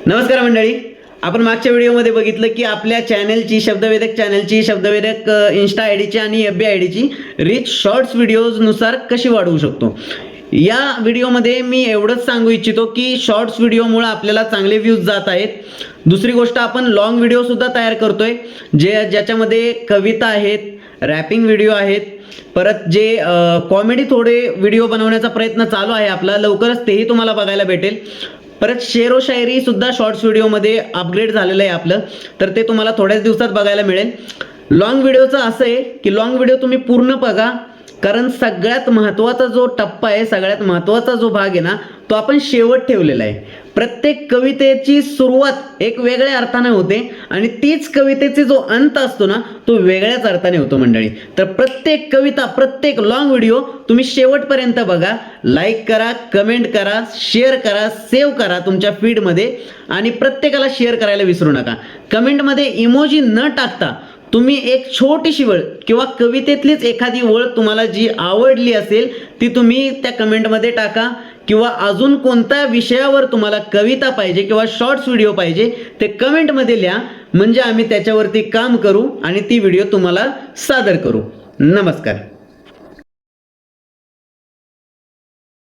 नमस्कार मंडळी, आपण मागच्या व्हिडिओमध्ये बघितलं की आपल्या चॅनलची शब्दवेधक चॅनलची शब्दवेधक इन्स्टा आय डीची आणि एफ बी आय डीची रीच शॉर्ट्स व्हिडिओजनुसार कशी वाढवू शकतो. या व्हिडिओमध्ये मी एवढंच सांगू इच्छितो की शॉर्ट्स व्हिडिओमुळे आपल्याला चांगले व्ह्यूज जात आहेत. दुसरी गोष्ट, आपण लॉंग व्हिडिओसुद्धा तयार करतोय ज्याच्यामध्ये कविता आहेत, रॅपिंग व्हिडिओ आहेत, परत जे कॉमेडी थोडे व्हिडिओ बनवण्याचा प्रयत्न चालू आहे आपला. लवकरच तेही तुम्हाला बघायला भेटेल. परत शेरो शायरी सुद्धा शॉर्ट्स व्हिडिओमध्ये अपग्रेड झालेलं आहे आपलं, तर ते तुम्हाला थोड्याच दिवसात बघायला मिळेल. लॉंग व्हिडिओचं असं आहे की लॉंग व्हिडिओ तुम्ही पूर्ण बघा, कारण सगळ्यात महत्त्वाचा जो टप्पा आहे, सगळ्यात महत्त्वाचा जो भाग आहे ना, तो आपण शेवट ठेवलेला आहे. प्रत्येक कवितेची सुरुवात एक वेगळ्या अर्थाने होते आणि तीच कवितेचा जो अंत असतो ना, तो वेगळ्याच अर्थाने होतो मंडळी. तर प्रत्येक कविता, प्रत्येक लॉंग व्हिडिओ तुम्ही शेवटपर्यंत बघा. लाईक करा, कमेंट करा, शेअर करा, सेव्ह करा तुमच्या फीडमध्ये आणि प्रत्येकाला शेअर करायला विसरू नका. कमेंटमध्ये इमोजी न टाकता तुम्ही एक छोटीशी वळ किंवा कवितेतलीच एखादी वळ तुम्हाला जी आवडली असेल ती तुम्ही त्या कमेंटमध्ये टाका, किंवा अजून कोणत्या विषयावर तुम्हाला कविता पाहिजे किंवा शॉर्ट्स व्हिडिओ पाहिजे ते कमेंटमध्ये लिहा, म्हणजे आम्ही त्याच्यावरती काम करू आणि ती व्हिडिओ तुम्हाला सादर करू. नमस्कार.